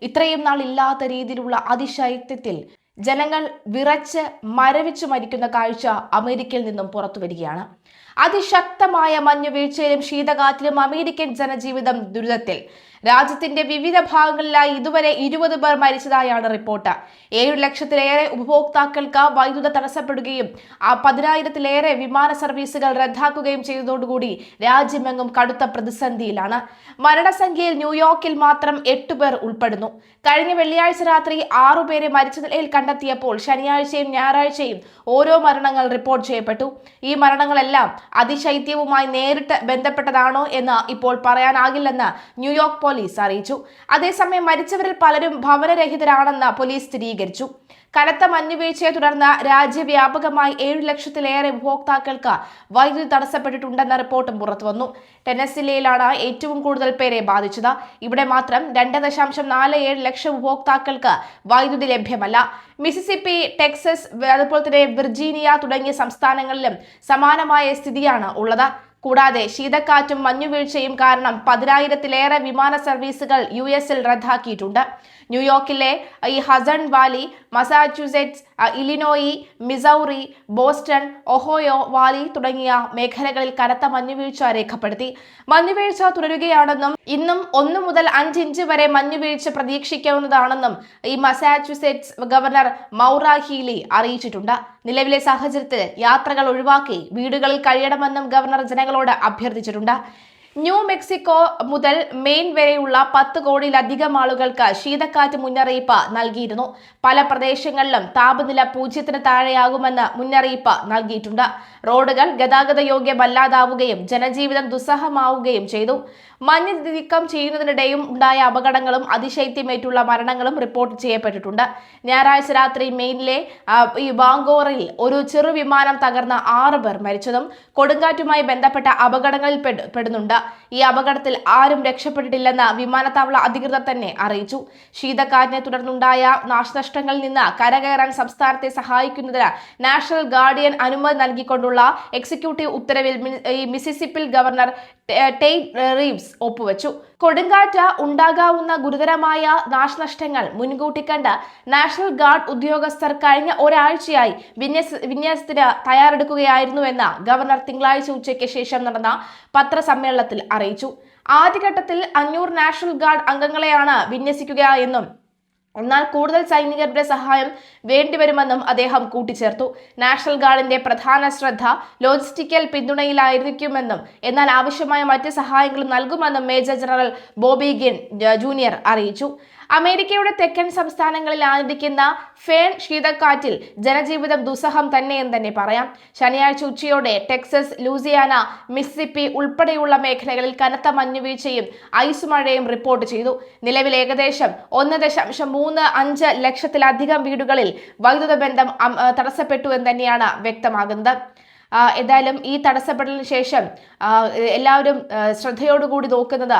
ഇത്രയും നാൾ ഇല്ലാത്ത രീതിയിലുള്ള അതിശൈത്യത്തിൽ ജനങ്ങൾ വിറച്ച് മരവിച്ചു മരിക്കുന്ന കാഴ്ച അമേരിക്കയിൽ നിന്നും പുറത്തു വരികയാണ്. അതിശക്തമായ മഞ്ഞുവീഴ്ചയിലും ശീതകാറ്റിലും അമേരിക്കൻ ജനജീവിതം ദുരിതത്തിൽ. രാജ്യത്തിന്റെ വിവിധ ഭാഗങ്ങളിലായി ഇതുവരെ 20 പേർ മരിച്ചതായാണ് റിപ്പോർട്ട്. 7 ലക്ഷത്തിലേറെ ഉപഭോക്താക്കൾക്ക് വൈദ്യുതി തടസ്സപ്പെടുകയും 10,000-ത്തിലേറെ വിമാന സർവീസുകൾ റദ്ദാക്കുകയും ചെയ്തതോടുകൂടി രാജ്യമെങ്ങും കടുത്ത പ്രതിസന്ധിയിലാണ്. മരണസംഖ്യയിൽ ന്യൂയോർക്കിൽ മാത്രം 8 പേർ ഉൾപ്പെടുന്നു. കഴിഞ്ഞ വെള്ളിയാഴ്ച രാത്രി 6 പേരെ മരിച്ച നിലയിൽ കണ്ടെത്തിയപ്പോൾ ശനിയാഴ്ചയും ഞായറാഴ്ചയും ഓരോ മരണങ്ങൾ റിപ്പോർട്ട് ചെയ്യപ്പെട്ടു. ഈ മരണങ്ങളെല്ലാം അതിശൈത്യവുമായി നേരിട്ട് ബന്ധപ്പെട്ടതാണോ എന്ന് ഇപ്പോൾ പറയാനാകില്ലെന്ന് ന്യൂയോർക്ക് പോലീസ് അറിയിച്ചു. അതേസമയം മരിച്ചവരിൽ പലരും ഭവനരഹിതരാണെന്ന് പോലീസ് സ്ഥിരീകരിച്ചു. കനത്ത മഞ്ഞുവീഴ്ചയെ തുടർന്ന് രാജ്യവ്യാപകമായി 7 ലക്ഷത്തിലേറെ ഉപഭോക്താക്കൾക്ക് വൈദ്യുതി തടസ്സപ്പെട്ടിട്ടുണ്ടെന്ന റിപ്പോർട്ടും പുറത്തുവന്നു. ടെന്നസി ജില്ലയിലാണ് ഏറ്റവും കൂടുതൽ പേരെ ബാധിച്ചത്. ഇവിടെ മാത്രം 2.47 ലക്ഷം ഉപഭോക്താക്കൾക്ക് വൈദ്യുതി ലഭ്യമല്ല. മിസിസിപ്പി, ടെക്സസ്, അതുപോലെ തന്നെ വിർജീനിയ തുടങ്ങിയ സംസ്ഥാനങ്ങളിലും സമാനമായ സ്ഥിതിയാണ് ഉള്ളത്. കൂടാതെ ശീതക്കാറ്റും മഞ്ഞുവീഴ്ചയും കാരണം 10,000-ത്തിലേറെ വിമാന സർവീസുകൾ US-ൽ റദ്ദാക്കിയിട്ടുണ്ട്. ന്യൂയോർക്കിലെ ഈ Hudson valley, Massachusetts, Illinois, Missouri, Boston, Ohio valley തുടങ്ങിയ മേഖലകളിൽ കനത്ത മഞ്ഞുവീഴ്ച രേഖപ്പെടുത്തി. മഞ്ഞുവീഴ്ച തുടരുകയാണെന്നും ഇന്നും 1 മുതൽ 5 ഇഞ്ച് വരെ മഞ്ഞുവീഴ്ച പ്രതീക്ഷിക്കാവുന്നതാണെന്നും ഈ മസാച്യുസെറ്റ്സ് ഗവർണർ മൗറ ഹീലി അറിയിച്ചിട്ടുണ്ട്. നിലവിലെ സാഹചര്യത്തിൽ യാത്രകൾ ഒഴിവാക്കി വീടുകളിൽ കഴിയണമെന്നും ഗവർണർ ജനങ്ങളോട് അഭ്യർത്ഥിച്ചിട്ടുണ്ട്. ന്യൂ മെക്സിക്കോ മുതൽ മെയിൻ വരെയുള്ള 10 കോടിയിലധികം ആളുകൾക്ക് ശീതക്കാറ്റ് മുന്നറിയിപ്പ് നൽകിയിരുന്നു. പല പ്രദേശങ്ങളിലും താപനില 0-ന് താഴെയാകുമെന്ന് മുന്നറിയിപ്പ് നൽകിയിട്ടുണ്ട്. റോഡുകൾ ഗതാഗത യോഗ്യമല്ലാതാവുകയും ജനജീവിതം ദുസ്സഹമാവുകയും ചെയ്തു. മഞ്ഞ് നീക്കം ചെയ്യുന്നതിനിടെയും ഉണ്ടായ അപകടങ്ങളും അതിശൈത്യമേറ്റുള്ള മരണങ്ങളും റിപ്പോർട്ട് ചെയ്യപ്പെട്ടിട്ടുണ്ട്. ഞായറാഴ്ച രാത്രി മെയിനിലെ ഈ ബാങ്കോറിൽ ഒരു ചെറു വിമാനം തകർന്ന 6 പേർ മരിച്ചതും കൊടുങ്കാറ്റുമായി ബന്ധപ്പെട്ട അപകടങ്ങളിൽ പെടുന്നുണ്ട്. ഈ അപകടത്തിൽ ആരും രക്ഷപ്പെട്ടിട്ടില്ലെന്ന് വിമാനത്താവള അധികൃതർ തന്നെ അറിയിച്ചു. ശീതക്കാറ്റിനെ തുടർന്നുണ്ടായ നാശനഷ്ടങ്ങളിൽ നിന്ന് കരകയറാൻ സംസ്ഥാനത്തെ സഹായിക്കുന്നതിന് നാഷണൽ ഗാർഡിയൻ അനുമതി നൽകിക്കൊണ്ടുള്ള എക്സിക്യൂട്ടീവ് ഉത്തരവിൽ മിസിസിപ്പിൽ ഗവർണർ ടെയ്റ്റ് റീവ്സ് ഒപ്പുവെച്ചു. കൊടുങ്കാറ്റ് ഉണ്ടാകാവുന്ന ഗുരുതരമായ നാശനഷ്ടങ്ങൾ മുൻകൂട്ടി കണ്ട് നാഷണൽ ഗാർഡ് ഉദ്യോഗസ്ഥർ കഴിഞ്ഞ ഒരാഴ്ചയായി വിന്യാസത്തിന് തയ്യാറെടുക്കുകയായിരുന്നുവെന്ന് ഗവർണർ തിങ്കളാഴ്ച ഉച്ചയ്ക്ക് ശേഷം നടന്ന പത്രസമ്മേളനത്തിൽ അറിയിച്ചു. ആദ്യഘട്ടത്തിൽ 500 നാഷണൽ ഗാർഡ് അംഗങ്ങളെയാണ് വിന്യസിക്കുക എന്നും എന്നാൽ കൂടുതൽ സൈനികരുടെ സഹായം വേണ്ടിവരുമെന്നും അദ്ദേഹം കൂട്ടിച്ചേർത്തു. നാഷണൽ ഗാർഡിന്റെ പ്രധാന ശ്രദ്ധ ലോജിസ്റ്റിക്കൽ പിന്തുണയിലായിരിക്കുമെന്നും എന്നാൽ ആവശ്യമായ മറ്റ് സഹായങ്ങളും നൽകുമെന്നും മേജർ ജനറൽ ബോബി ഗിൻ ജൂനിയർ അറിയിച്ചു. അമേരിക്കയുടെ തെക്കൻ സംസ്ഥാനങ്ങളിൽ ആഞ്ഞടിക്കുന്ന ഫേൺ ശീതക്കാറ്റിൽ ജനജീവിതം ദുസ്സഹം തന്നെയെന്ന് തന്നെ പറയാം. ശനിയാഴ്ച ഉച്ചയോടെ ടെക്സസ്, ലൂസിയാന, മിസിസിപ്പി ഉൾപ്പെടെയുള്ള മേഖലകളിൽ കനത്ത മഞ്ഞുവീഴ്ചയും ഐസ് മഴയും റിപ്പോർട്ട് ചെയ്തു. നിലവിൽ ഏകദേശം 1.35 ലക്ഷത്തിലധികം വീടുകളിൽ വൈദ്യുത ബന്ധം തടസ്സപ്പെട്ടു എന്ന് തന്നെയാണ് വ്യക്തമാകുന്നത്. എന്തായാലും ഈ തടസ്സപ്പെടലിന് ശേഷം എല്ലാവരും ശ്രദ്ധയോടുകൂടി നോക്കുന്നത്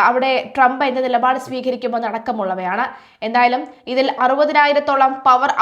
അവിടെ ട്രംപ് എന്ന നിലപാട് സ്വീകരിക്കുമ്പോൾ അടക്കമുള്ളവയാണ്. എന്തായാലും ഇതിൽ 60,000-ത്തോളം പവർ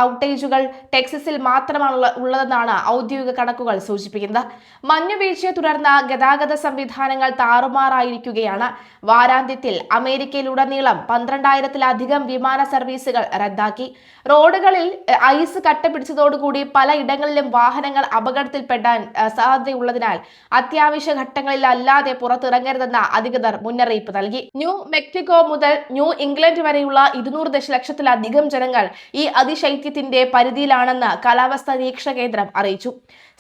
ഔട്ടേജുകൾ ടെക്സസിൽ മാത്രമാണ് ഉള്ളതെന്നാണ് ഔദ്യോഗിക കണക്കുകൾ സൂചിപ്പിക്കുന്നത്. മഞ്ഞുവീഴ്ചയെ തുടർന്ന് ഗതാഗത സംവിധാനങ്ങൾ താറുമാറായിരിക്കുകയാണ്. വാരാന്ത്യത്തിൽ അമേരിക്കയിലുടനീളം 12,000-ത്തിലധികം വിമാന സർവീസുകൾ റദ്ദാക്കി. റോഡുകളിൽ ഐസ് കട്ടപിടിച്ചതോടുകൂടി പലയിടങ്ങളിലും വാഹനങ്ങൾ അപകടത്തിൽപ്പെടാൻ സാധ്യതയുള്ളതിനാൽ അത്യാവശ്യ ഘട്ടങ്ങളിൽ അല്ലാതെ പുറത്തിറങ്ങരുതെന്ന് അധികൃതർ മുന്നറിയിപ്പ് നൽകി. ന്യൂ മെക്സിക്കോ മുതൽ ന്യൂ ഇംഗ്ലണ്ട് വരെയുള്ള 200 ദശലക്ഷത്തിലധികം ജനങ്ങൾ ഈ അതിശൈത്യത്തിന്റെ പരിധിയിലാണെന്ന് കാലാവസ്ഥാ നിരീക്ഷണ കേന്ദ്രം അറിയിച്ചു.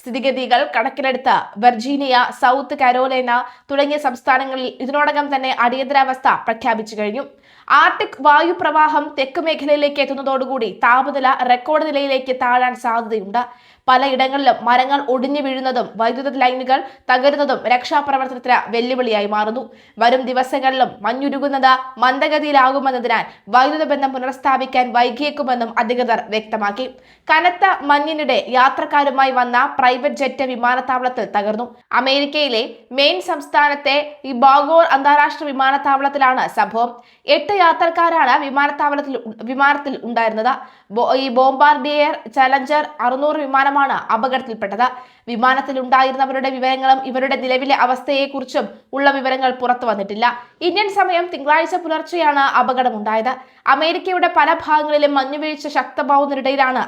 സ്ഥിതിഗതികൾ കണക്കിലെടുത്ത് വെർജീനിയ, സൗത്ത് കരോലൈന തുടങ്ങിയ സംസ്ഥാനങ്ങളിൽ ഇതിനോടകം തന്നെ അടിയന്തരാവസ്ഥ പ്രഖ്യാപിച്ചു കഴിഞ്ഞു. ആർട്ടിക് വായുപ്രവാഹം തെക്ക് മേഖലയിലേക്ക് എത്തുന്നതോടുകൂടി താപനില റെക്കോർഡ് നിലയിലേക്ക് താഴാൻ സാധ്യതയുണ്ട്. പലയിടങ്ങളിലും മരങ്ങൾ ഒടിഞ്ഞു വീഴുന്നതും വൈദ്യുത ലൈനുകൾ തകരുന്നതും രക്ഷാപ്രവർത്തനത്തിന് വെല്ലുവിളിയായി മാറുന്നു. വരും ദിവസങ്ങളിലും മഞ്ഞുരുകുന്നത് മന്ദഗതിയിലാകുമെന്നതിനാൽ വൈദ്യുത ബന്ധം പുനഃസ്ഥാപിക്കാൻ വൈകിയേക്കുമെന്നും അധികൃതർ വ്യക്തമാക്കി. കനത്ത മഞ്ഞിനിടെ യാത്രക്കാരുമായി വന്ന പ്രൈവറ്റ് ജെറ്റ് വിമാനത്താവളത്തിൽ തകർന്നു. അമേരിക്കയിലെ മെയിൻ സംസ്ഥാനത്തെ ഈ ബാഗോർ അന്താരാഷ്ട്ര വിമാനത്താവളത്തിലാണ് സംഭവം. 8 യാത്രക്കാരാണ് വിമാനത്തിൽ ഉണ്ടായിരുന്നത്. ഈ ബോംബാർഡിയർ ചലഞ്ചർ 600 വിമാനമാണ് അപകടത്തിൽപ്പെട്ടത്. വിമാനത്തിലുണ്ടായിരുന്നവരുടെ വിവരങ്ങളും ഇവരുടെ നിലവിലെ അവസ്ഥയെക്കുറിച്ചും ഉള്ള വിവരങ്ങൾ പുറത്തു വന്നിട്ടില്ല. ഇന്ത്യൻ സമയം തിങ്കളാഴ്ച പുലർച്ചെയാണ് അപകടമുണ്ടായത്. അമേരിക്കയുടെ പല ഭാഗങ്ങളിലും മഞ്ഞുവീഴ്ച ശക്തമാവുന്നതിനിടയിലാണ്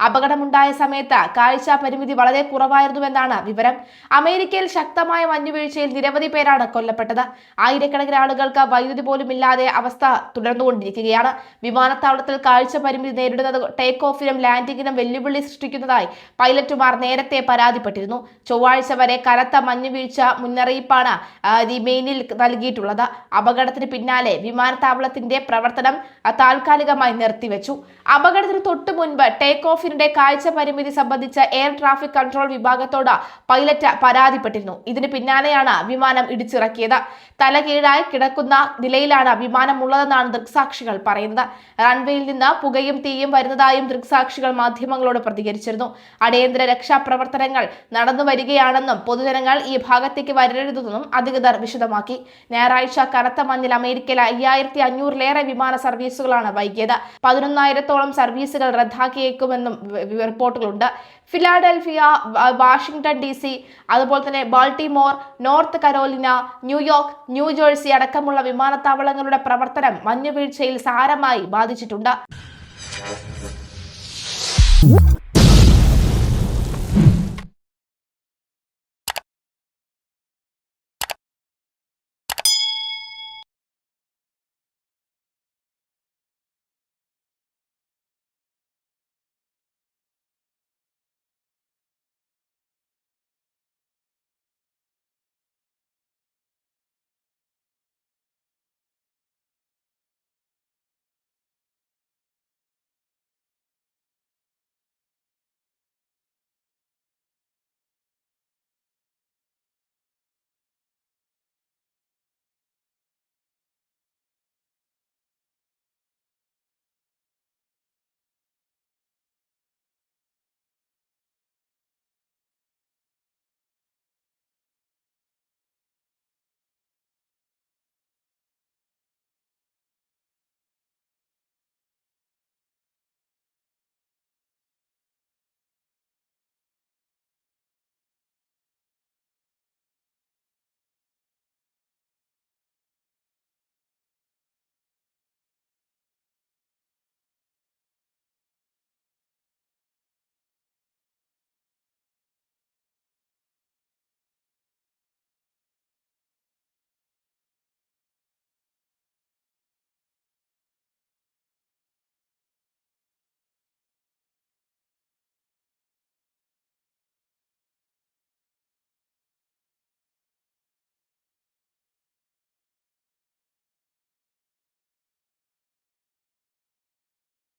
അപകടമുണ്ടായ സമയത്ത് കാഴ്ച പരിമിതി വളരെ കുറവായിരുന്നുവെന്നാണ് വിവരം. അമേരിക്കയിൽ ശക്തമായ മഞ്ഞുവീഴ്ചയിൽ നിരവധി പേരാണ് കൊല്ലപ്പെട്ടത്. ആയിരക്കണക്കിന് ആളുകൾക്ക് വൈദ്യുതി പോലും ഇല്ലാതെ അവസ്ഥ തുടർന്നുകൊണ്ടിരിക്കുകയാണ്. വിമാനത്താവളത്തിൽ കാഴ്ച പരിമിതി നേരിടുന്നത് ടേക്ക് ഓഫിനും ലാൻഡിങ്ങിനും വെല്ലുവിളി സൃഷ്ടിക്കുന്നതായി പൈലറ്റുമാർ നേരത്തെ പരാതിപ്പെട്ടിരുന്നു. ചൊവ്വാഴ്ച വരെ കനത്ത മഞ്ഞുവീഴ്ച മുന്നറിയിപ്പാണ് മെയിനിൽ നൽകിയിട്ടുള്ളത്. അപകടത്തിന് പിന്നാലെ വിമാനത്താവളത്തിന്റെ പ്രവർത്തനം താൽക്കാലികമായി നിർത്തിവെച്ചു. അപകടത്തിന് തൊട്ടു മുൻപ് ടേക്ക് ഓഫിനിടെ കാഴ്ച പരിമിതി സംബന്ധിച്ച് എയർ ട്രാഫിക് കൺട്രോൾ വിഭാഗത്തോട് പൈലറ്റ് പരാതിപ്പെട്ടിരുന്നു. ഇതിന് പിന്നാലെയാണ് വിമാനം ഇടിച്ചിറക്കിയത്. തലകീഴായി കിടക്കുന്ന നിലയിലാണ് വിമാനം ഉള്ളതെന്നാണ് ദൃക്സാക്ഷികൾ പറയുന്നത്. റൺവേയിൽ നിന്ന് പുകയും തീയും വരുന്നതായും ദൃക്സാക്ഷികൾ മാധ്യമങ്ങളോട് പ്രതികരിച്ചിരുന്നു. അടിയന്തര രക്ഷാപ്രവർത്തനങ്ങൾ നടന്നു വരികയാണെന്നും പൊതുജനങ്ങൾ ഈ ഭാഗത്തേക്ക് വരരുതെന്നും അധികൃതർ വിശദമാക്കി. ഞായറാഴ്ച കനത്ത മഞ്ഞിൽ അമേരിക്കയിൽ 5500-ലേറെ വിമാന സർവീസുകളാണ് വൈകിയത്. 11,000-ഓളം സർവീസുകൾ റദ്ദാക്കിയേക്കുമെന്നും റിപ്പോർട്ടുകളുണ്ട്. ഫിലാഡൽഫിയ, വാഷിംഗ്ടൺ DC, അതുപോലെ തന്നെ Baltimore, North Carolina, New York, New Jersey അടക്കമുള്ള വിമാനത്താവളങ്ങളുടെ പ്രവർത്തനം മഞ്ഞുവീഴ്ചയിൽ സാരമായി ബാധിച്ചിട്ടുണ്ട്.